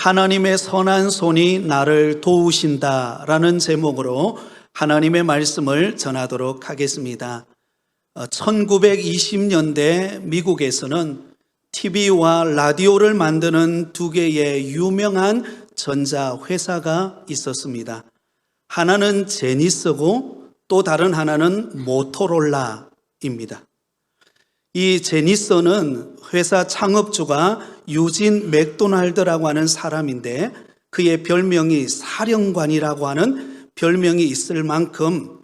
하나님의 선한 손이 나를 도우신다라는 제목으로 하나님의 말씀을 전하도록 하겠습니다. 1920년대 미국에서는 TV와 라디오를 만드는 두 개의 유명한 전자회사가 있었습니다. 하나는 제니스고 또 다른 하나는 모토로라입니다. 이 제니스는 회사 창업주가 유진 맥도날드라고 하는 사람인데 그의 별명이 사령관이라고 하는 별명이 있을 만큼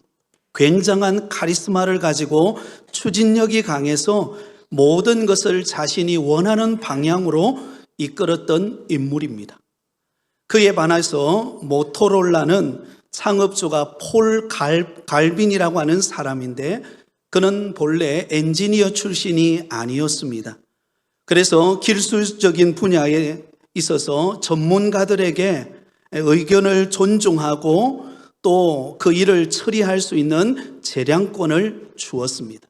굉장한 카리스마를 가지고 추진력이 강해서 모든 것을 자신이 원하는 방향으로 이끌었던 인물입니다. 그에 반해서 모토로라는 창업주가 폴 갈빈이라고 하는 사람인데 그는 본래 엔지니어 출신이 아니었습니다. 그래서 기술적인 분야에 있어서 전문가들에게 의견을 존중하고 또 그 일을 처리할 수 있는 재량권을 주었습니다.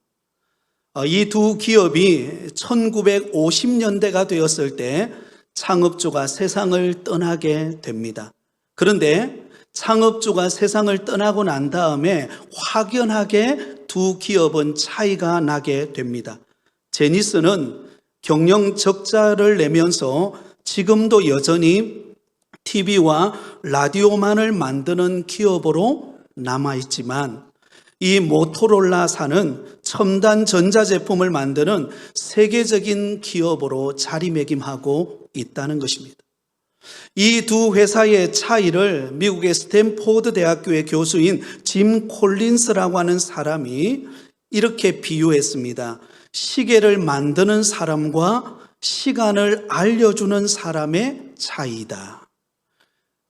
이 두 기업이 1950년대가 되었을 때 창업주가 세상을 떠나게 됩니다. 그런데 창업주가 세상을 떠나고 난 다음에 확연하게 두 기업은 차이가 나게 됩니다. 제니스는 경영 적자를 내면서 지금도 여전히 TV와 라디오만을 만드는 기업으로 남아있지만 이 모토로라사는 첨단 전자제품을 만드는 세계적인 기업으로 자리매김하고 있다는 것입니다. 이 두 회사의 차이를 미국의 스탠포드 대학교의 교수인 짐 콜린스라고 하는 사람이 이렇게 비유했습니다. 시계를 만드는 사람과 시간을 알려주는 사람의 차이다.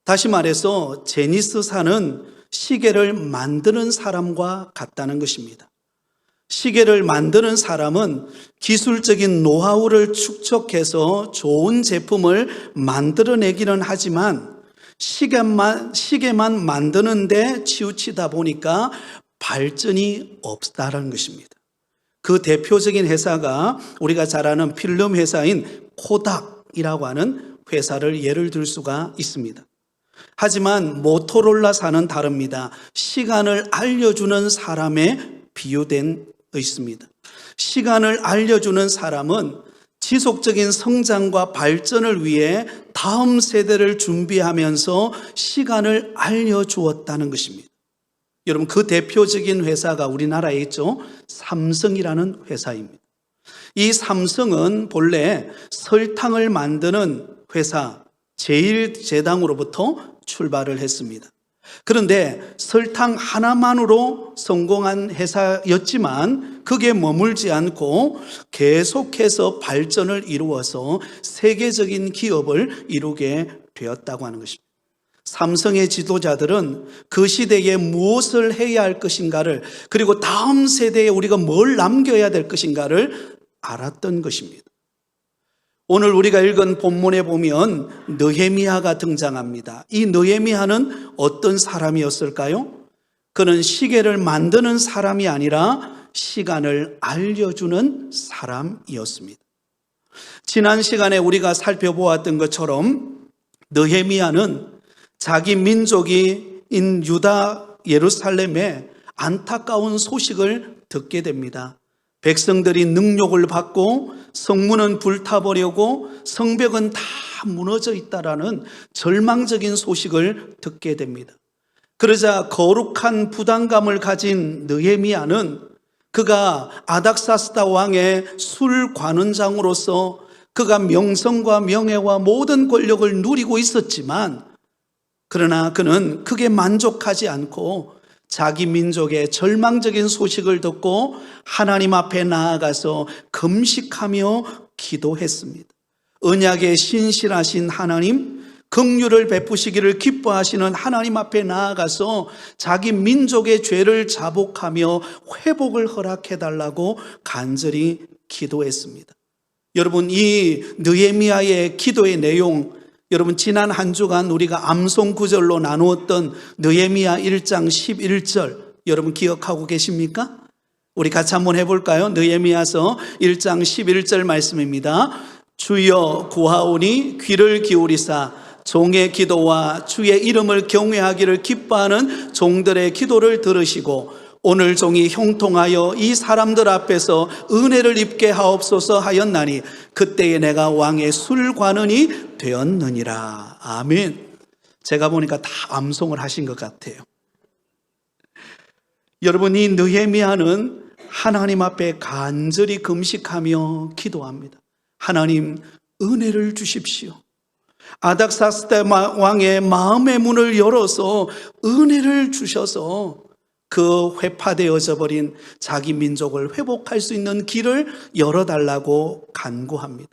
다시 말해서 제니스사는 시계를 만드는 사람과 같다는 것입니다. 시계를 만드는 사람은 기술적인 노하우를 축적해서 좋은 제품을 만들어내기는 하지만 시계만 만드는데 치우치다 보니까 발전이 없다는 것입니다. 그 대표적인 회사가 우리가 잘 아는 필름 회사인 코닥이라고 하는 회사를 예를 들 수가 있습니다. 하지만 모토로라사는 다릅니다. 시간을 알려주는 사람에 비유된 있습니다. 시간을 알려주는 사람은 지속적인 성장과 발전을 위해 다음 세대를 준비하면서 시간을 알려주었다는 것입니다. 여러분, 그 대표적인 회사가 우리나라에 있죠. 삼성이라는 회사입니다. 이 삼성은 본래 설탕을 만드는 회사 제일제당으로부터 출발을 했습니다. 그런데 설탕 하나만으로 성공한 회사였지만 그게 머물지 않고 계속해서 발전을 이루어서 세계적인 기업을 이루게 되었다고 하는 것입니다. 삼성의 지도자들은 그 시대에 무엇을 해야 할 것인가를, 그리고 다음 세대에 우리가 뭘 남겨야 될 것인가를 알았던 것입니다. 오늘 우리가 읽은 본문에 보면 느헤미야가 등장합니다. 이 느헤미야는 어떤 사람이었을까요? 그는 시계를 만드는 사람이 아니라 시간을 알려주는 사람이었습니다. 지난 시간에 우리가 살펴보았던 것처럼 느헤미야는 자기 민족인 유다 예루살렘에 안타까운 소식을 듣게 됩니다. 백성들이 능욕을 받고 성문은 불타버리고 성벽은 다 무너져 있다라는 절망적인 소식을 듣게 됩니다. 그러자 거룩한 부담감을 가진 느헤미야는 그가 아닥사스다 왕의 술관원장으로서 그가 명성과 명예와 모든 권력을 누리고 있었지만 그러나 그는 크게 만족하지 않고 자기 민족의 절망적인 소식을 듣고 하나님 앞에 나아가서 금식하며 기도했습니다. 언약의 신실하신 하나님, 긍휼을 베푸시기를 기뻐하시는 하나님 앞에 나아가서 자기 민족의 죄를 자복하며 회복을 허락해달라고 간절히 기도했습니다. 여러분, 이 느헤미야의 기도의 내용, 여러분 지난 한 주간 우리가 암송 구절로 나누었던 느헤미야 1장 11절 여러분 기억하고 계십니까? 우리 같이 한번 해볼까요? 느헤미야서 1장 11절 말씀입니다. 주여 구하오니 귀를 기울이사 종의 기도와 주의 이름을 경외하기를 기뻐하는 종들의 기도를 들으시고 오늘 종이 형통하여 이 사람들 앞에서 은혜를 입게 하옵소서 하였나니 그때에 내가 왕의 술관원이 되었느니라. 아멘. 제가 보니까 다 암송을 하신 것 같아요. 여러분, 이 느헤미야는 하나님 앞에 간절히 금식하며 기도합니다. 하나님, 은혜를 주십시오. 아닥사스다 왕의 마음의 문을 열어서 은혜를 주셔서 그 회파되어져 버린 자기 민족을 회복할 수 있는 길을 열어달라고 간구합니다.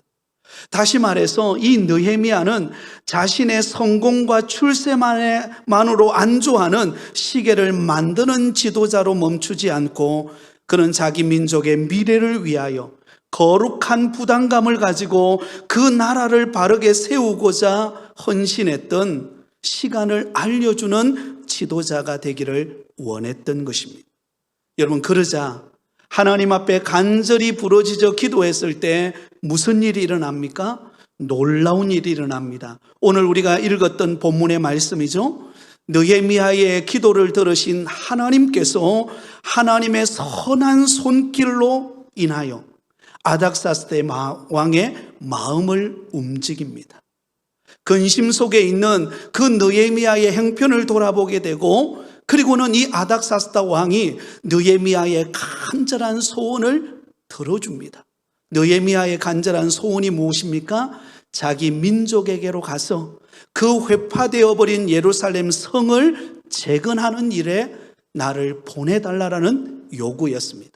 다시 말해서 이 느헤미야는 자신의 성공과 출세만으로 안주하는 시계를 만드는 지도자로 멈추지 않고 그는 자기 민족의 미래를 위하여 거룩한 부담감을 가지고 그 나라를 바르게 세우고자 헌신했던 시간을 알려주는 지도자가 되기를 원했던 것입니다. 여러분, 그러자 하나님 앞에 간절히 부르짖어 기도했을 때 무슨 일이 일어납니까? 놀라운 일이 일어납니다. 오늘 우리가 읽었던 본문의 말씀이죠. 느헤미야의 기도를 들으신 하나님께서 하나님의 선한 손길로 인하여 아닥사스다 왕의 마음을 움직입니다. 근심 속에 있는 그 느헤미야의 행편을 돌아보게 되고, 그리고는 이 아닥사스다 왕이 느헤미야의 간절한 소원을 들어줍니다. 느헤미야의 간절한 소원이 무엇입니까? 자기 민족에게로 가서 그 회파되어 버린 예루살렘 성을 재건하는 일에 나를 보내달라는 요구였습니다.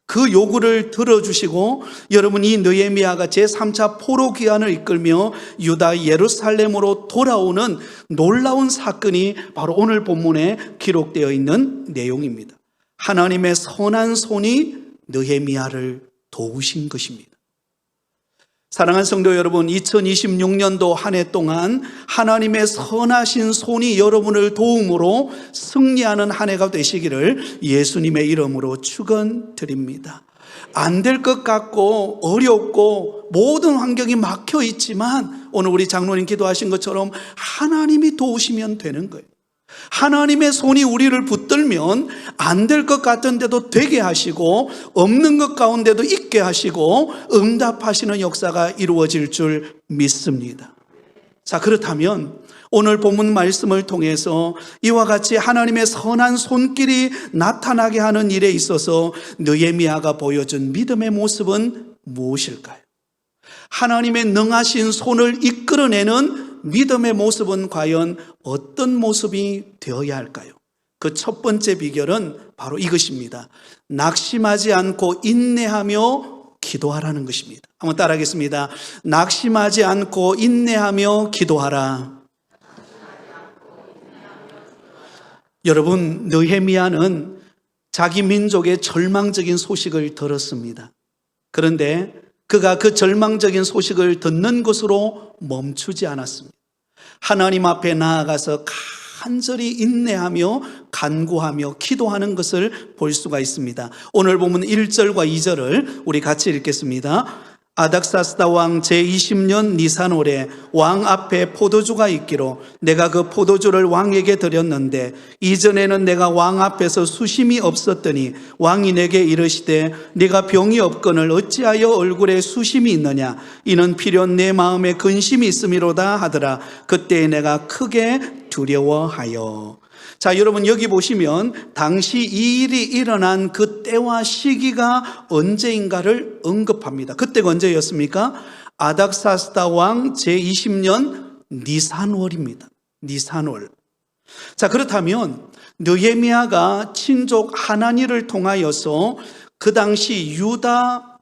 그 요구를 들어주시고 여러분, 이 느헤미야가 제3차 포로 귀환을 이끌며 유다 예루살렘으로 돌아오는 놀라운 사건이 바로 오늘 본문에 기록되어 있는 내용입니다. 하나님의 선한 손이 느헤미야를 도우신 것입니다. 사랑하는 성도 여러분, 2026년도 한 해 동안 하나님의 선하신 손이 여러분을 도움으로 승리하는 한 해가 되시기를 예수님의 이름으로 축원드립니다. 안 될 것 같고 어렵고 모든 환경이 막혀 있지만 오늘 우리 장로님 기도하신 것처럼 하나님이 도우시면 되는 거예요. 하나님의 손이 우리를 붙들면 안 될 것 같은데도 되게 하시고 없는 것 가운데도 있게 하시고 응답하시는 역사가 이루어질 줄 믿습니다. 자, 그렇다면 오늘 본문 말씀을 통해서 이와 같이 하나님의 선한 손길이 나타나게 하는 일에 있어서 느헤미야가 보여준 믿음의 모습은 무엇일까요? 하나님의 능하신 손을 이끌어내는 믿음의 모습은 과연 어떤 모습이 되어야 할까요? 그 첫 번째 비결은 바로 이것입니다. 낙심하지 않고 인내하며 기도하라는 것입니다. 한번 따라하겠습니다. 낙심하지 않고 인내하며 기도하라. 여러분, 느헤미야는 자기 민족의 절망적인 소식을 들었습니다. 그런데 그가 그 절망적인 소식을 듣는 것으로 멈추지 않았습니다. 하나님 앞에 나아가서 간절히 인내하며 간구하며 기도하는 것을 볼 수가 있습니다. 오늘 보면 1절과 2절을 우리 같이 읽겠습니다. 아닥사스다 왕 제20년 니산월에 왕 앞에 포도주가 있기로 내가 그 포도주를 왕에게 드렸는데 이전에는 내가 왕 앞에서 수심이 없었더니 왕이 내게 이르시되 네가 병이 없거늘 어찌하여 얼굴에 수심이 있느냐 이는 필연 내 마음에 근심이 있음이로다 하더라. 그때 내가 크게 두려워하여. 자, 여러분, 여기 보시면 당시 이 일이 일어난 그 때와 시기가 언제인가를 언급합니다. 그때가 언제였습니까? 아닥사스다 왕 제20년 니산월입니다. 니산월. 자, 그렇다면 느헤미야가 친족 하나니를 통하여서 그 당시 유다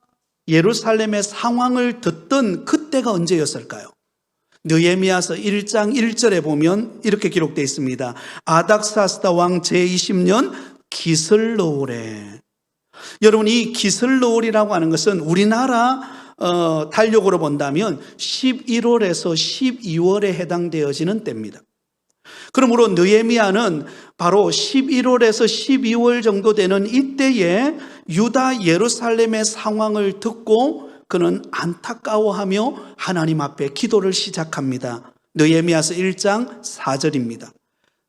예루살렘의 상황을 듣던 그때가 언제였을까요? 느헤미야서 1장 1절에 보면 이렇게 기록되어 있습니다. 아닥사스다 왕 제20년 기슬러울에. 여러분, 이 기슬러울이라고 하는 것은 우리나라 달력으로 본다면 11월에서 12월에 해당되어지는 때입니다. 그러므로 느헤미야는 바로 11월에서 12월 정도 되는 이때에 유다 예루살렘의 상황을 듣고 그는 안타까워하며 하나님 앞에 기도를 시작합니다. 느헤미야서 1장 4절입니다.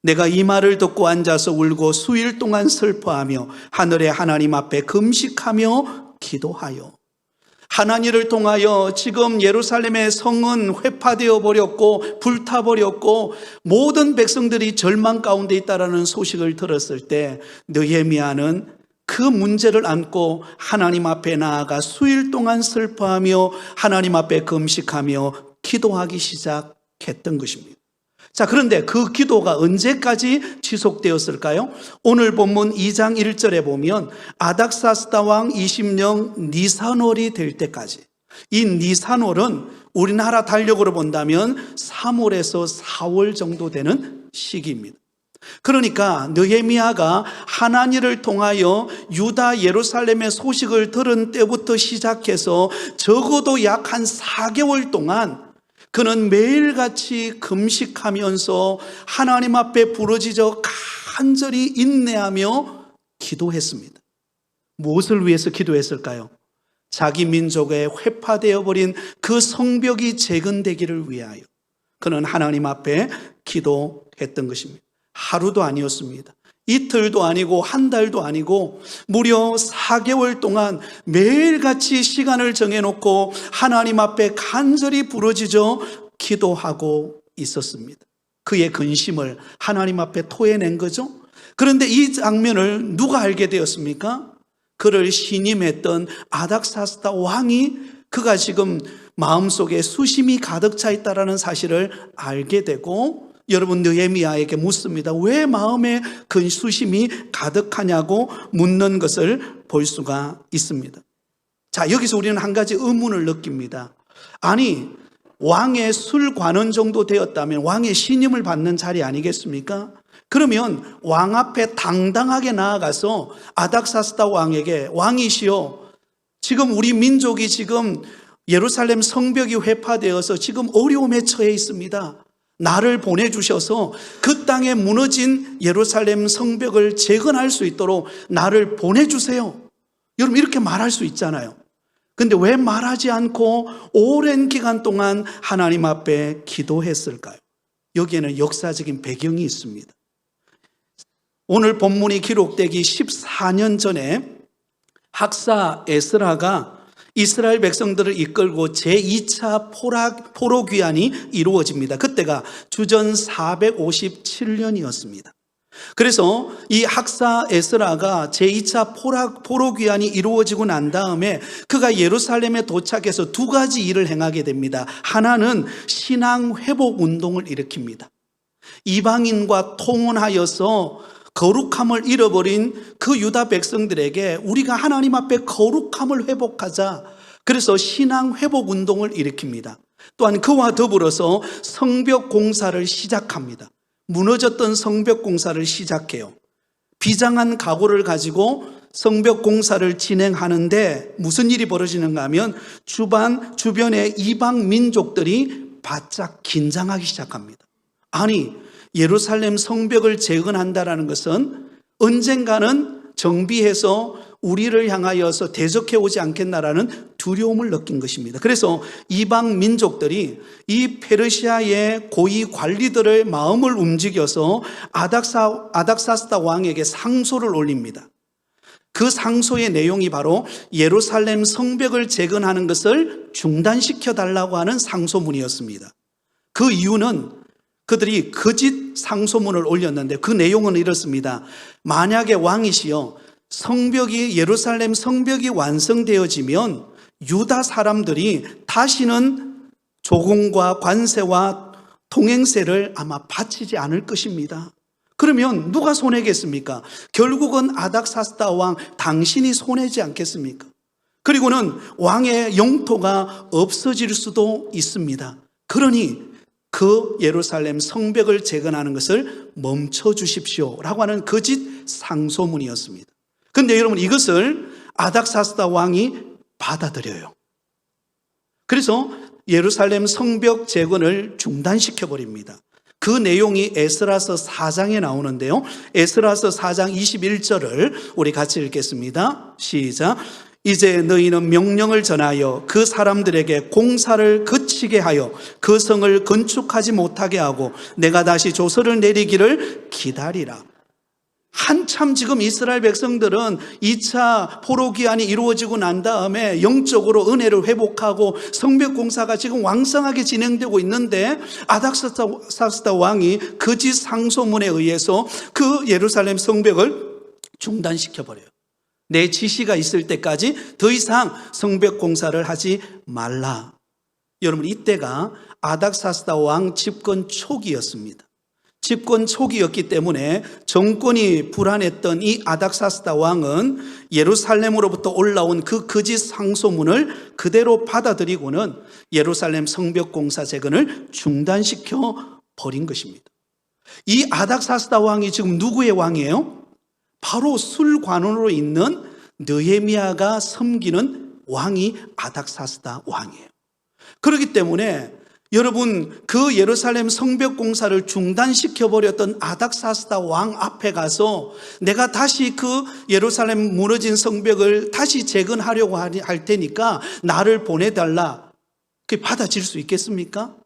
내가 이 말을 듣고 앉아서 울고 수일 동안 슬퍼하며 하늘의 하나님 앞에 금식하며 기도하여. 하나님을 통하여 지금 예루살렘의 성은 회파되어 버렸고 불타버렸고 모든 백성들이 절망 가운데 있다라는 소식을 들었을 때 느헤미야는 그 문제를 안고 하나님 앞에 나아가 수일 동안 슬퍼하며 하나님 앞에 금식하며 기도하기 시작했던 것입니다. 자, 그런데 그 기도가 언제까지 지속되었을까요? 오늘 본문 2장 1절에 보면 아닥사스다 왕 20년 니산월이 될 때까지. 이 니산월은 우리나라 달력으로 본다면 3월에서 4월 정도 되는 시기입니다. 그러니까 느헤미야가 하나님을 통하여 유다 예루살렘의 소식을 들은 때부터 시작해서 적어도 약 한 4개월 동안 그는 매일같이 금식하면서 하나님 앞에 부르짖어 간절히 인내하며 기도했습니다. 무엇을 위해서 기도했을까요? 자기 민족의 회파되어 버린 그 성벽이 재건되기를 위하여 그는 하나님 앞에 기도했던 것입니다. 하루도 아니었습니다. 이틀도 아니고 한 달도 아니고 무려 4개월 동안 매일같이 시간을 정해놓고 하나님 앞에 간절히 부르짖어 기도하고 있었습니다. 그의 근심을 하나님 앞에 토해낸 거죠. 그런데 이 장면을 누가 알게 되었습니까? 그를 신임했던 아닥사스다 왕이 그가 지금 마음속에 수심이 가득 차 있다는 사실을 알게 되고 여러분 느헤미야에게 묻습니다. 왜 마음에 그 수심이 가득하냐고 묻는 것을 볼 수가 있습니다. 자, 여기서 우리는 한 가지 의문을 느낍니다. 아니, 왕의 술관원 정도 되었다면 왕의 신임을 받는 자리 아니겠습니까? 그러면 왕 앞에 당당하게 나아가서 아닥사스다 왕에게 왕이시여, 지금 우리 민족이 지금 예루살렘 성벽이 회파되어서 지금 어려움에 처해 있습니다. 나를 보내주셔서 그 땅에 무너진 예루살렘 성벽을 재건할 수 있도록 나를 보내주세요. 여러분 이렇게 말할 수 있잖아요. 근데 왜 말하지 않고 오랜 기간 동안 하나님 앞에 기도했을까요? 여기에는 역사적인 배경이 있습니다. 오늘 본문이 기록되기 14년 전에 학사 에스라가 이스라엘 백성들을 이끌고 제2차 포로 귀환이 이루어집니다. 그때가 주전 457년이었습니다. 그래서 이 학사 에스라가 제2차 포로 귀환이 이루어지고 난 다음에 그가 예루살렘에 도착해서 두 가지 일을 행하게 됩니다. 하나는 신앙 회복 운동을 일으킵니다. 이방인과 통혼하여서 거룩함을 잃어버린 그 유다 백성들에게 우리가 하나님 앞에 거룩함을 회복하자. 그래서 신앙 회복 운동을 일으킵니다. 또한 그와 더불어서 성벽 공사를 시작합니다. 무너졌던 성벽 공사를 시작해요. 비장한 각오를 가지고 성벽 공사를 진행하는데 무슨 일이 벌어지는가 하면 주변의 이방 민족들이 바짝 긴장하기 시작합니다. 아니, 예루살렘 성벽을 재건한다는 것은 언젠가는 정비해서 우리를 향하여서 대적해 오지 않겠나라는 두려움을 느낀 것입니다. 그래서 이방 민족들이 이 페르시아의 고위 관리들의 마음을 움직여서 아닥사스다 왕에게 상소를 올립니다. 그 상소의 내용이 바로 예루살렘 성벽을 재건하는 것을 중단시켜 달라고 하는 상소문이었습니다. 그 이유는 그들이 거짓 상소문을 올렸는데 그 내용은 이렇습니다. 만약에 왕이시여 예루살렘 성벽이 완성되어지면 유다 사람들이 다시는 조공과 관세와 통행세를 아마 바치지 않을 것입니다. 그러면 누가 손해겠습니까? 결국은 아닥사스다 왕 당신이 손해지 않겠습니까? 그리고는 왕의 영토가 없어질 수도 있습니다. 그러니 그 예루살렘 성벽을 재건하는 것을 멈춰 주십시오 라고 하는 거짓 상소문이었습니다. 그런데 여러분 이것을 아닥사스다 왕이 받아들여요. 그래서 예루살렘 성벽 재건을 중단시켜 버립니다. 그 내용이 에스라서 4장에 나오는데요. 에스라서 4장 21절을 우리 같이 읽겠습니다. 시작. 이제 너희는 명령을 전하여 그 사람들에게 공사를 그치게 하여 그 성을 건축하지 못하게 하고 내가 다시 조서를 내리기를 기다리라. 한참 지금 이스라엘 백성들은 2차 포로기한이 이루어지고 난 다음에 영적으로 은혜를 회복하고 성벽 공사가 지금 왕성하게 진행되고 있는데 아닥사스다 왕이 거짓 상소문에 의해서 그 예루살렘 성벽을 중단시켜버려요. 내 지시가 있을 때까지 더 이상 성벽 공사를 하지 말라. 여러분, 이때가 아닥사스다 왕 집권 초기였습니다. 집권 초기였기 때문에 정권이 불안했던 이 아닥사스다 왕은 예루살렘으로부터 올라온 그 거짓 상소문을 그대로 받아들이고는 예루살렘 성벽 공사 재건을 중단시켜 버린 것입니다. 이 아닥사스다 왕이 지금 누구의 왕이에요? 바로 술관원으로 있는 느헤미야가 섬기는 왕이 아닥사스다 왕이에요. 그렇기 때문에 여러분, 그 예루살렘 성벽 공사를 중단시켜버렸던 아닥사스다 왕 앞에 가서 내가 다시 그 예루살렘 무너진 성벽을 다시 재건하려고 할 테니까 나를 보내달라. 그게 받아질 수 있겠습니까?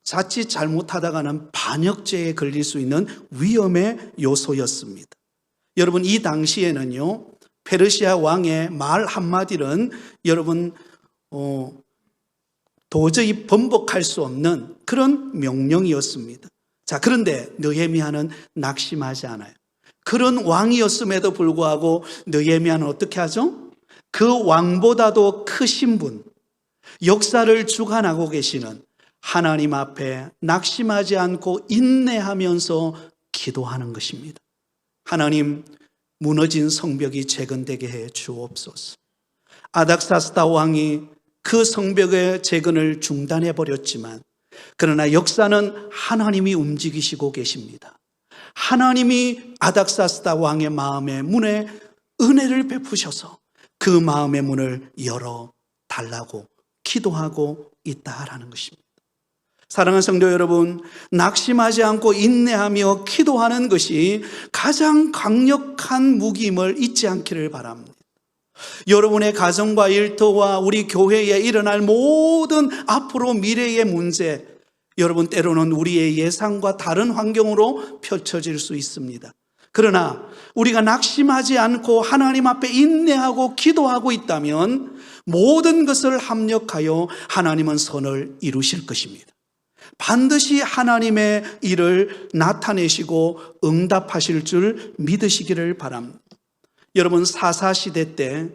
자칫 잘못하다가는 반역죄에 걸릴 수 있는 위험의 요소였습니다. 여러분, 이 당시에는요, 페르시아 왕의 말 한마디는 여러분 도저히 번복할 수 없는 그런 명령이었습니다. 자, 그런데 느헤미야는 낙심하지 않아요. 그런 왕이었음에도 불구하고 느헤미야는 어떻게 하죠? 그 왕보다도 크신 분, 역사를 주관하고 계시는 하나님 앞에 낙심하지 않고 인내하면서 기도하는 것입니다. 하나님, 무너진 성벽이 재건되게 해 주옵소서. 아닥사스다 왕이 그 성벽의 재건을 중단해 버렸지만 그러나 역사는 하나님이 움직이시고 계십니다. 하나님이 아닥사스다 왕의 마음의 문에 은혜를 베푸셔서 그 마음의 문을 열어 달라고 기도하고 있다라는 것입니다. 사랑하는 성도 여러분, 낙심하지 않고 인내하며 기도하는 것이 가장 강력한 무기임을 잊지 않기를 바랍니다. 여러분의 가정과 일터와 우리 교회에 일어날 모든 앞으로 미래의 문제, 여러분 때로는 우리의 예상과 다른 환경으로 펼쳐질 수 있습니다. 그러나 우리가 낙심하지 않고 하나님 앞에 인내하고 기도하고 있다면 모든 것을 합력하여 하나님은 선을 이루실 것입니다. 반드시 하나님의 일을 나타내시고 응답하실 줄 믿으시기를 바랍니다. 여러분, 사사시대 때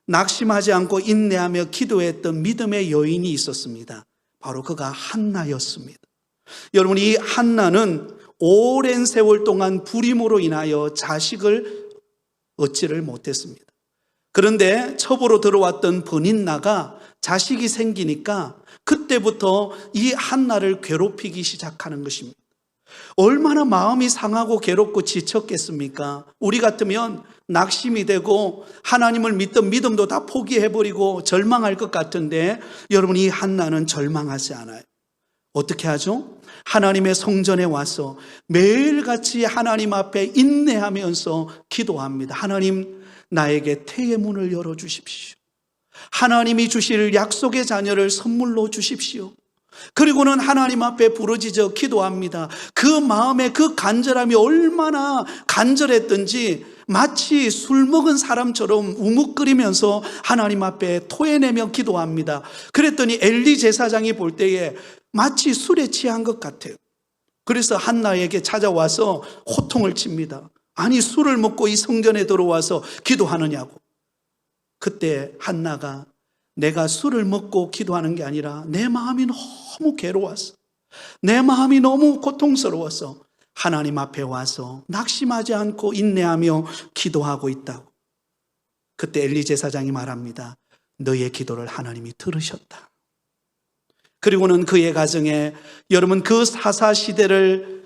낙심하지 않고 인내하며 기도했던 믿음의 여인이 있었습니다. 바로 그가 한나였습니다. 여러분, 이 한나는 오랜 세월 동안 불임으로 인하여 자식을 얻지를 못했습니다. 그런데 첩으로 들어왔던 버닌나가 자식이 생기니까 그때부터 이 한나를 괴롭히기 시작하는 것입니다. 얼마나 마음이 상하고 괴롭고 지쳤겠습니까? 우리 같으면 낙심이 되고 하나님을 믿던 믿음도 다 포기해버리고 절망할 것 같은데 여러분, 이 한나는 절망하지 않아요. 어떻게 하죠? 하나님의 성전에 와서 매일같이 하나님 앞에 인내하면서 기도합니다. 하나님, 나에게 태의 문을 열어주십시오. 하나님이 주실 약속의 자녀를 선물로 주십시오. 그리고는 하나님 앞에 부르짖어 기도합니다. 그 마음의 그 간절함이 얼마나 간절했던지 마치 술 먹은 사람처럼 우뭇거리면서 하나님 앞에 토해내며 기도합니다. 그랬더니 엘리 제사장이 볼 때에 마치 술에 취한 것 같아요. 그래서 한나에게 찾아와서 호통을 칩니다. 아니, 술을 먹고 이 성전에 들어와서 기도하느냐고. 그때 한나가 내가 술을 먹고 기도하는 게 아니라 내 마음이 너무 괴로워서, 내 마음이 너무 고통스러워서 하나님 앞에 와서 낙심하지 않고 인내하며 기도하고 있다고. 그때 엘리 제사장이 말합니다. 너의 기도를 하나님이 들으셨다. 그리고는 그의 가정에 여러분 그 사사시대를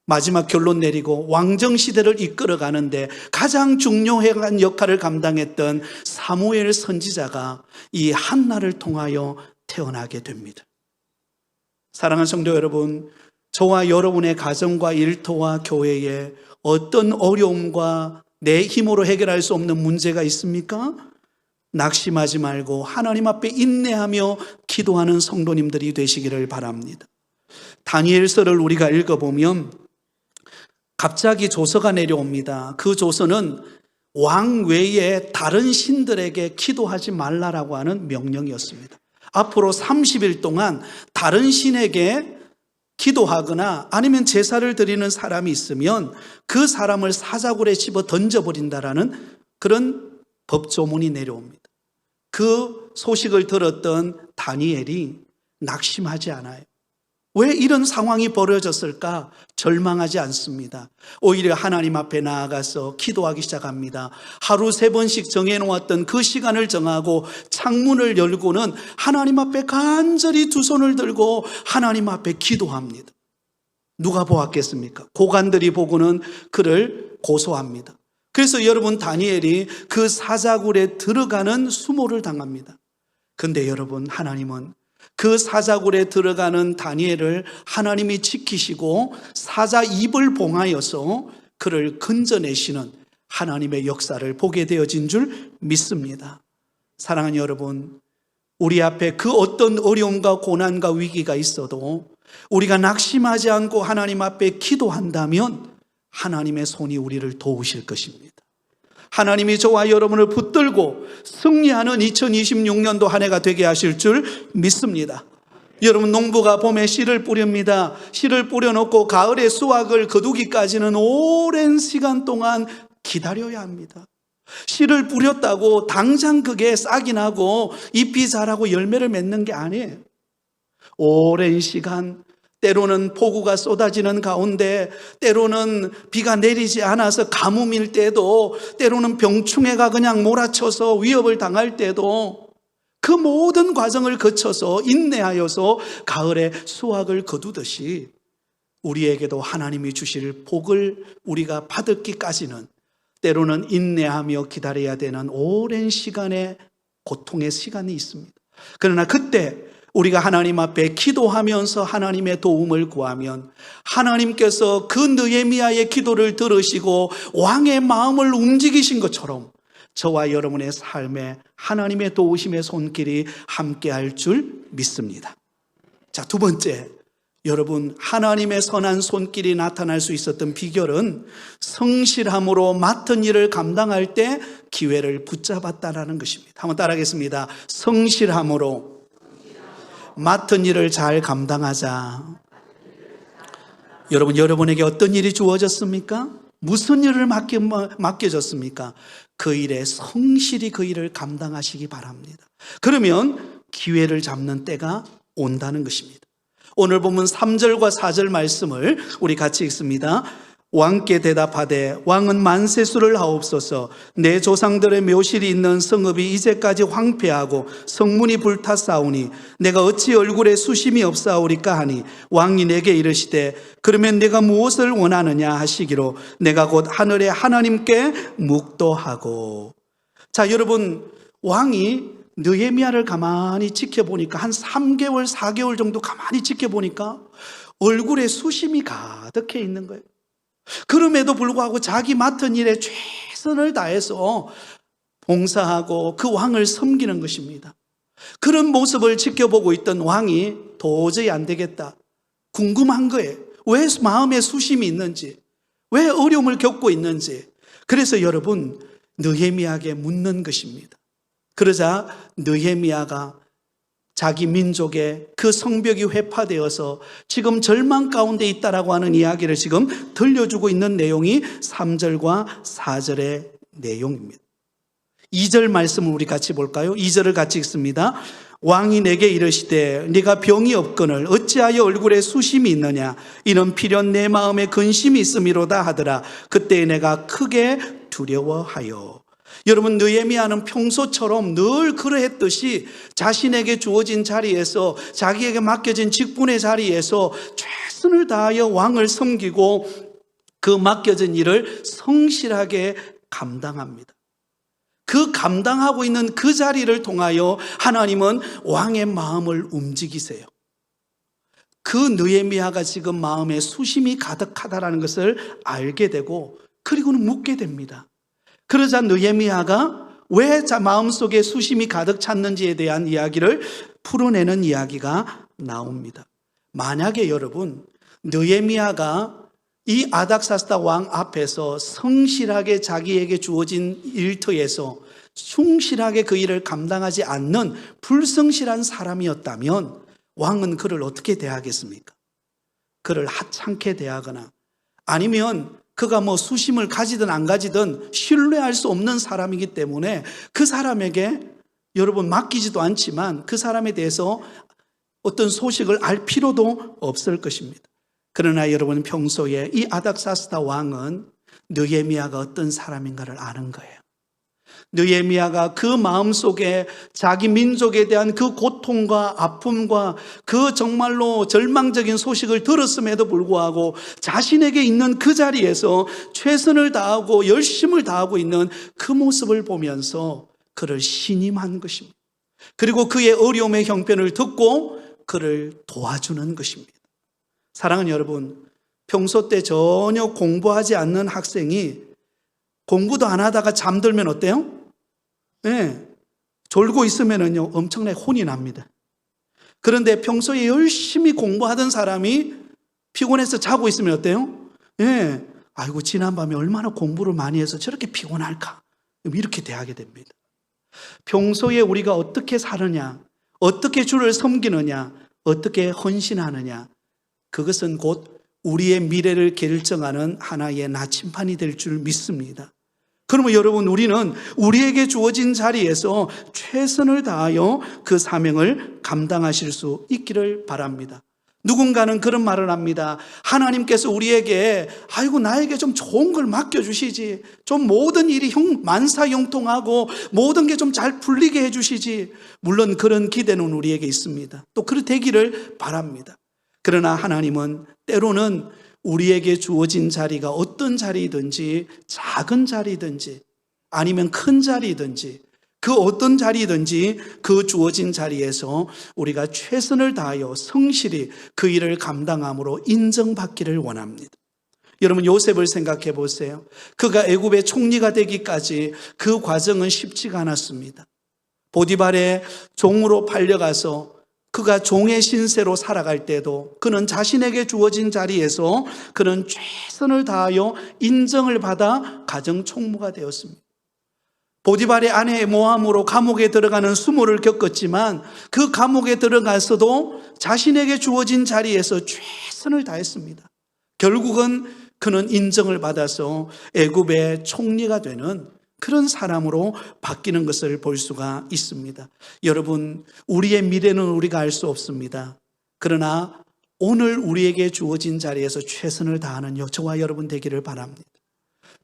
마지막 결론 내리고 왕정시대를 이끌어가는데 가장 중요한 역할을 감당했던 사무엘 선지자가 이 한나를 통하여 태어나게 됩니다. 사랑하는 성도 여러분, 저와 여러분의 가정과 일터와 교회에 어떤 어려움과 내 힘으로 해결할 수 없는 문제가 있습니까? 낙심하지 말고 하나님 앞에 인내하며 기도하는 성도님들이 되시기를 바랍니다. 다니엘서를 우리가 읽어보면 갑자기 조서가 내려옵니다. 그 조서는 왕 외에 다른 신들에게 기도하지 말라라고 하는 명령이었습니다. 앞으로 30일 동안 다른 신에게 기도하거나 아니면 제사를 드리는 사람이 있으면 그 사람을 사자굴에 집어 던져버린다라는 그런 법조문이 내려옵니다. 그 소식을 들었던 다니엘이 낙심하지 않아요. 왜 이런 상황이 벌어졌을까? 절망하지 않습니다. 오히려 하나님 앞에 나아가서 기도하기 시작합니다. 하루 3번씩 정해놓았던 그 시간을 정하고 창문을 열고는 하나님 앞에 간절히 두 손을 들고 하나님 앞에 기도합니다. 누가 보았겠습니까? 고관들이 보고는 그를 고소합니다. 그래서 여러분, 다니엘이 그 사자굴에 들어가는 수모를 당합니다. 근데 여러분, 하나님은 그 사자굴에 들어가는 다니엘을 하나님이 지키시고 사자 입을 봉하여서 그를 건져내시는 하나님의 역사를 보게 되어진 줄 믿습니다. 사랑하는 여러분, 우리 앞에 그 어떤 어려움과 고난과 위기가 있어도 우리가 낙심하지 않고 하나님 앞에 기도한다면 하나님의 손이 우리를 도우실 것입니다. 하나님이 저와 여러분을 붙들고 승리하는 2026년도 한 해가 되게 하실 줄 믿습니다. 여러분, 농부가 봄에 씨를 뿌립니다. 씨를 뿌려놓고 가을에 수확을 거두기까지는 오랜 시간 동안 기다려야 합니다. 씨를 뿌렸다고 당장 그게 싹이 나고 잎이 자라고 열매를 맺는 게 아니에요. 오랜 시간, 때로는 폭우가 쏟아지는 가운데, 때로는 비가 내리지 않아서 가뭄일 때도, 때로는 병충해가 그냥 몰아쳐서 위협을 당할 때도 그 모든 과정을 거쳐서 인내하여서 가을에 수확을 거두듯이 우리에게도 하나님이 주실 복을 우리가 받기까지는 때로는 인내하며 기다려야 되는 오랜 시간의 고통의 시간이 있습니다. 그러나 그때 우리가 하나님 앞에 기도하면서 하나님의 도움을 구하면 하나님께서 그 느헤미야의 기도를 들으시고 왕의 마음을 움직이신 것처럼 저와 여러분의 삶에 하나님의 도우심의 손길이 함께할 줄 믿습니다. 자, 두 번째, 여러분, 하나님의 선한 손길이 나타날 수 있었던 비결은 성실함으로 맡은 일을 감당할 때 기회를 붙잡았다라는 것입니다. 한번 따라하겠습니다. 성실함으로 맡은 일을 잘 감당하자. 여러분, 여러분에게 어떤 일이 주어졌습니까? 무슨 일을 맡겨졌습니까? 그 일에 성실히 그 일을 감당하시기 바랍니다. 그러면 기회를 잡는 때가 온다는 것입니다. 오늘 보면 3절과 4절 말씀을 우리 같이 읽습니다. 왕께 대답하되 왕은 만세수를 하옵소서. 내 조상들의 묘실이 있는 성읍이 이제까지 황폐하고 성문이 불탔사오니 내가 어찌 얼굴에 수심이 없사오리까 하니 왕이 내게 이르시되 그러면 내가 무엇을 원하느냐 하시기로 내가 곧 하늘의 하나님께 묵도하고. 자, 여러분, 왕이 느헤미야를 가만히 지켜보니까 한 3개월 4개월 정도 가만히 지켜보니까 얼굴에 수심이 가득해 있는 거예요. 그럼에도 불구하고 자기 맡은 일에 최선을 다해서 봉사하고 그 왕을 섬기는 것입니다. 그런 모습을 지켜보고 있던 왕이 도저히 안 되겠다, 궁금한 거예요. 왜 마음에 수심이 있는지, 왜 어려움을 겪고 있는지. 그래서 여러분, 느헤미야에게 묻는 것입니다. 그러자 느헤미야가 자기 민족의 그 성벽이 회파되어서 지금 절망 가운데 있다라고 하는 이야기를 지금 들려주고 있는 내용이 3절과 4절의 내용입니다. 2절 말씀을 우리 같이 볼까요? 2절을 같이 읽습니다. 왕이 내게 이르시되 네가 병이 없거늘 어찌하여 얼굴에 수심이 있느냐 이는 필연 내 마음에 근심이 있음이로다 하더라. 그때 내가 크게 두려워하여. 여러분, 느헤미야는 평소처럼 늘 그러했듯이 자신에게 주어진 자리에서, 자기에게 맡겨진 직분의 자리에서 최선을 다하여 왕을 섬기고 그 맡겨진 일을 성실하게 감당합니다. 그 감당하고 있는 그 자리를 통하여 하나님은 왕의 마음을 움직이세요. 그 느헤미야가 지금 마음에 수심이 가득하다라는 것을 알게 되고 그리고는 묻게 됩니다. 그러자 느헤미야가 왜 마음속에 수심이 가득 찼는지에 대한 이야기를 풀어내는 이야기가 나옵니다. 만약에 여러분, 느헤미야가 이 아닥사스다 왕 앞에서 성실하게 자기에게 주어진 일터에서 충실하게 그 일을 감당하지 않는 불성실한 사람이었다면 왕은 그를 어떻게 대하겠습니까? 그를 하찮게 대하거나 아니면 그가 수심을 가지든 안 가지든 신뢰할 수 없는 사람이기 때문에 그 사람에게 여러분 맡기지도 않지만 그 사람에 대해서 어떤 소식을 알 필요도 없을 것입니다. 그러나 여러분 평소에 이 아닥사스다 왕은 느헤미야가 어떤 사람인가를 아는 거예요. 느헤미야가 그 마음속에 자기 민족에 대한 그 고통과 아픔과 그 정말로 절망적인 소식을 들었음에도 불구하고 자신에게 있는 그 자리에서 최선을 다하고 열심을 다하고 있는 그 모습을 보면서 그를 신임한 것입니다. 그리고 그의 어려움의 형편을 듣고 그를 도와주는 것입니다. 사랑하는 여러분, 평소 때 전혀 공부하지 않는 학생이 공부도 안 하다가 잠들면 어때요? 네, 졸고 있으면은요 엄청나게 혼이 납니다. 그런데 평소에 열심히 공부하던 사람이 피곤해서 자고 있으면 어때요? 네, 아이고 지난밤에 얼마나 공부를 많이 해서 저렇게 피곤할까? 이렇게 대하게 됩니다. 평소에 우리가 어떻게 사느냐, 어떻게 주를 섬기느냐, 어떻게 헌신하느냐, 그것은 곧 우리의 미래를 결정하는 하나의 나침판이 될 줄 믿습니다. 그러면 여러분, 우리는 우리에게 주어진 자리에서 최선을 다하여 그 사명을 감당하실 수 있기를 바랍니다. 누군가는 그런 말을 합니다. 하나님께서 우리에게 아이고 나에게 좀 좋은 걸 맡겨주시지, 좀 모든 일이 만사형통하고 모든 게 좀 잘 풀리게 해주시지. 물론 그런 기대는 우리에게 있습니다. 또 그렇게 되기를 바랍니다. 그러나 하나님은 때로는 우리에게 주어진 자리가 어떤 자리든지, 작은 자리든지 아니면 큰 자리든지 그 어떤 자리든지 그 주어진 자리에서 우리가 최선을 다하여 성실히 그 일을 감당함으로 인정받기를 원합니다. 여러분, 요셉을 생각해 보세요. 그가 애굽의 총리가 되기까지 그 과정은 쉽지가 않았습니다. 보디발의 종으로 팔려가서 그가 종의 신세로 살아갈 때도 그는 자신에게 주어진 자리에서 그는 최선을 다하여 인정을 받아 가정 총무가 되었습니다. 보디발의 아내의 모함으로 감옥에 들어가는 수모를 겪었지만 그 감옥에 들어가서도 자신에게 주어진 자리에서 최선을 다했습니다. 결국은 그는 인정을 받아서 애굽의 총리가 되는 그런 사람으로 바뀌는 것을 볼 수가 있습니다. 여러분, 우리의 미래는 우리가 알 수 없습니다. 그러나 오늘 우리에게 주어진 자리에서 최선을 다하는 저와 여러분 되기를 바랍니다.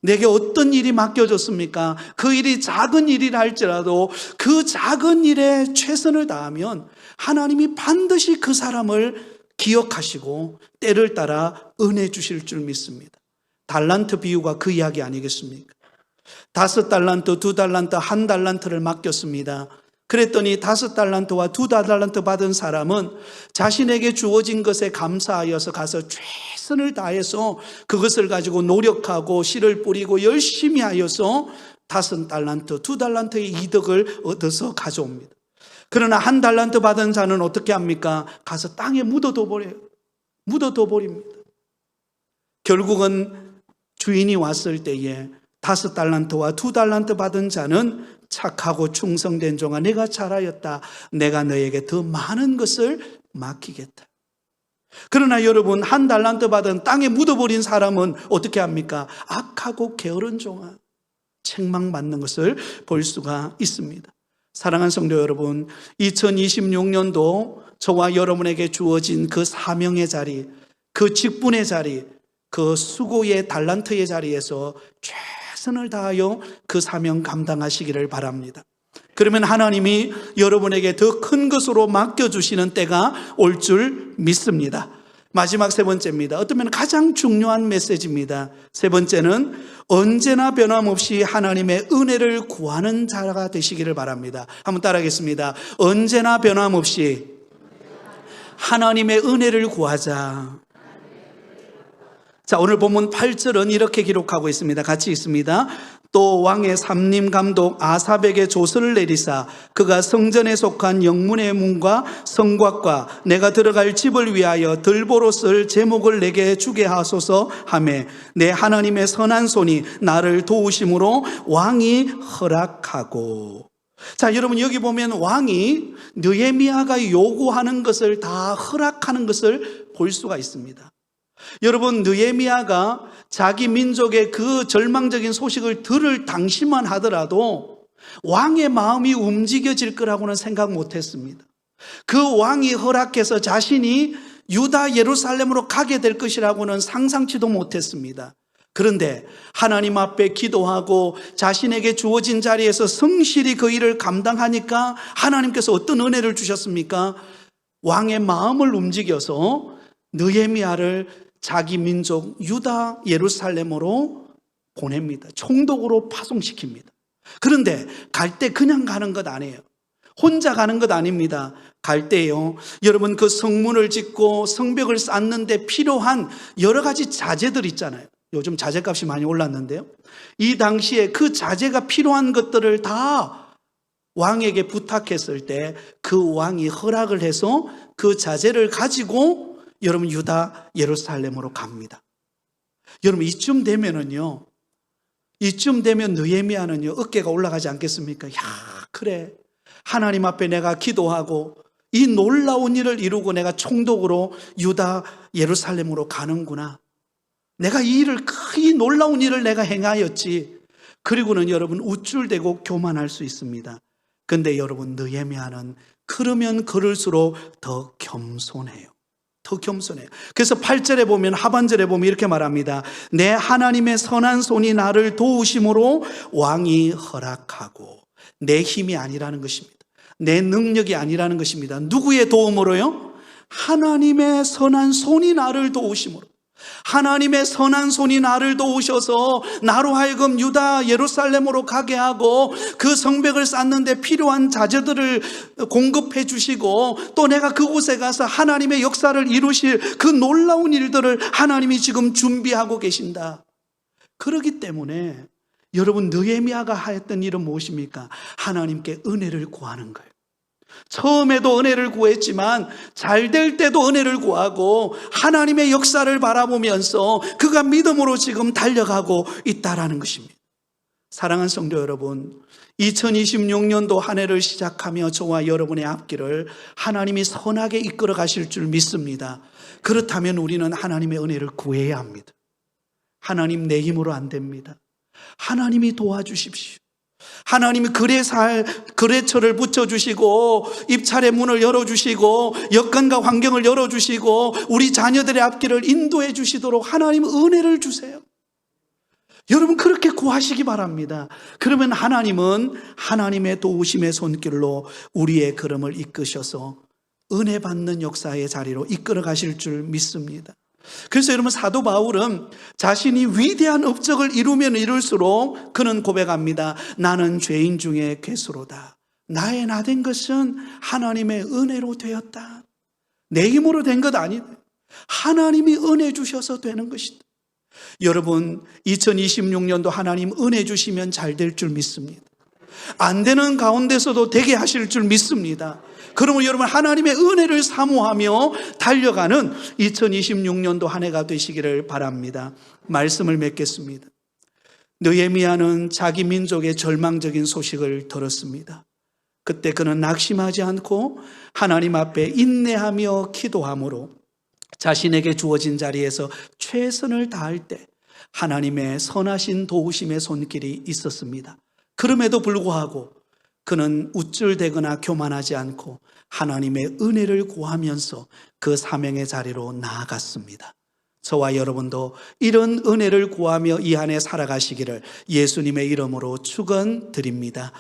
내게 어떤 일이 맡겨졌습니까? 그 일이 작은 일이라 할지라도 그 작은 일에 최선을 다하면 하나님이 반드시 그 사람을 기억하시고 때를 따라 은혜 주실 줄 믿습니다. 달란트 비유가 그 이야기 아니겠습니까? 5달란트, 2달란트, 1달란트를 맡겼습니다. 그랬더니 5달란트와 2달란트 받은 사람은 자신에게 주어진 것에 감사하여서 가서 최선을 다해서 그것을 가지고 노력하고 씨를 뿌리고 열심히 하여서 5달란트, 2달란트의 이득을 얻어서 가져옵니다. 그러나 1달란트 받은 자는 어떻게 합니까? 가서 땅에 묻어둬 버려요. 묻어둬 버립니다. 결국은 주인이 왔을 때에 5달란트와 2달란트 받은 자는 착하고 충성된 종아, 내가 잘하였다. 내가 너에게 더 많은 것을 맡기겠다. 그러나 여러분, 1달란트 받은 땅에 묻어버린 사람은 어떻게 합니까? 악하고 게으른 종아, 책망받는 것을 볼 수가 있습니다. 사랑하는 성도 여러분, 2026년도 저와 여러분에게 주어진 그 사명의 자리, 그 직분의 자리, 그 수고의 달란트의 자리에서 최선을 다하여 그 사명 감당하시기를 바랍니다. 그러면 하나님이 여러분에게 더 큰 것으로 맡겨주시는 때가 올 줄 믿습니다. 마지막 세 번째입니다. 어쩌면 가장 중요한 메시지입니다. 세 번째는 언제나 변함없이 하나님의 은혜를 구하는 자가 되시기를 바랍니다. 한번 따라하겠습니다. 언제나 변함없이 하나님의 은혜를 구하자. 자, 오늘 본문 8절은 이렇게 기록하고 있습니다. 같이 읽습니다. 또 왕의 삼림 감독 아삽에게 조서를 내리사 그가 성전에 속한 영문의 문과 성곽과 내가 들어갈 집을 위하여 들보로 쓸 제목을 내게 주게 하소서 하매 내 하나님의 선한 손이 나를 도우심으로 왕이 허락하고. 자, 여러분 여기 보면 왕이 느헤미야가 요구하는 것을 다 허락하는 것을 볼 수가 있습니다. 여러분, 느헤미야가 자기 민족의 그 절망적인 소식을 들을 당시만 하더라도 왕의 마음이 움직여질 거라고는 생각 못했습니다. 그 왕이 허락해서 자신이 유다 예루살렘으로 가게 될 것이라고는 상상치도 못했습니다. 그런데 하나님 앞에 기도하고 자신에게 주어진 자리에서 성실히 그 일을 감당하니까 하나님께서 어떤 은혜를 주셨습니까? 왕의 마음을 움직여서 느헤미야를 자기 민족 유다 예루살렘으로 보냅니다. 총독으로 파송시킵니다. 그런데 갈 때 그냥 가는 것 아니에요. 혼자 가는 것 아닙니다. 갈 때요, 여러분 그 성문을 짓고 성벽을 쌓는데 필요한 여러 가지 자재들 있잖아요. 요즘 자재값이 많이 올랐는데요, 이 당시에 그 자재가 필요한 것들을 다 왕에게 부탁했을 때 그 왕이 허락을 해서 그 자재를 가지고 여러분 유다 예루살렘으로 갑니다. 여러분 이쯤 되면은요, 이쯤 되면 느헤미야는요 어깨가 올라가지 않겠습니까? 야, 그래, 하나님 앞에 내가 기도하고 이 놀라운 일을 이루고 내가 총독으로 유다 예루살렘으로 가는구나. 내가 이 일을, 이 놀라운 일을 내가 행하였지. 그리고는 여러분 우쭐대고 교만할 수 있습니다. 근데 여러분 느헤미야는 그러면 그럴수록 더 겸손해요. 더 겸손해요. 그래서 8절에 보면, 하반절에 보면 이렇게 말합니다. 내 하나님의 선한 손이 나를 도우심으로 왕이 허락하고. 내 힘이 아니라는 것입니다. 내 능력이 아니라는 것입니다. 누구의 도움으로요? 하나님의 선한 손이 나를 도우심으로. 하나님의 선한 손이 나를 도우셔서 나로 하여금 유다 예루살렘으로 가게 하고 그 성벽을 쌓는 데 필요한 자재들을 공급해 주시고 또 내가 그곳에 가서 하나님의 역사를 이루실 그 놀라운 일들을 하나님이 지금 준비하고 계신다. 그렇기 때문에 여러분 느헤미야가 하였던 일은 무엇입니까? 하나님께 은혜를 구하는 거예요. 처음에도 은혜를 구했지만 잘 될 때도 은혜를 구하고 하나님의 역사를 바라보면서 그가 믿음으로 지금 달려가고 있다라는 것입니다. 사랑하는 성도 여러분, 2026년도 한 해를 시작하며 저와 여러분의 앞길을 하나님이 선하게 이끌어 가실 줄 믿습니다. 그렇다면 우리는 하나님의 은혜를 구해야 합니다. 하나님, 내 힘으로 안 됩니다. 하나님이 도와주십시오. 하나님이 거래처를 붙여주시고 입찰의 문을 열어주시고 여건과 환경을 열어주시고 우리 자녀들의 앞길을 인도해 주시도록 하나님 은혜를 주세요. 여러분 그렇게 구하시기 바랍니다. 그러면 하나님은 하나님의 도우심의 손길로 우리의 걸음을 이끄셔서 은혜 받는 역사의 자리로 이끌어 가실 줄 믿습니다. 그래서 여러분 사도 바울은 자신이 위대한 업적을 이루면 이룰수록 그는 고백합니다. 나는 죄인 중에 괴수로다. 나의 나된 것은 하나님의 은혜로 되었다. 내 힘으로 된 것 아니다. 하나님이 은혜 주셔서 되는 것이다. 여러분 2026년도 하나님 은혜 주시면 잘 될 줄 믿습니다. 안 되는 가운데서도 되게 하실 줄 믿습니다. 그러면 여러분 하나님의 은혜를 사모하며 달려가는 2026년도 한 해가 되시기를 바랍니다. 말씀을 맺겠습니다. 느헤미야는 자기 민족의 절망적인 소식을 들었습니다. 그때 그는 낙심하지 않고 하나님 앞에 인내하며 기도함으로 자신에게 주어진 자리에서 최선을 다할 때 하나님의 선하신 도우심의 손길이 있었습니다. 그럼에도 불구하고 그는 우쭐대거나 교만하지 않고 하나님의 은혜를 구하면서 그 사명의 자리로 나아갔습니다. 저와 여러분도 이런 은혜를 구하며 이 한 해 살아가시기를 예수님의 이름으로 축원드립니다.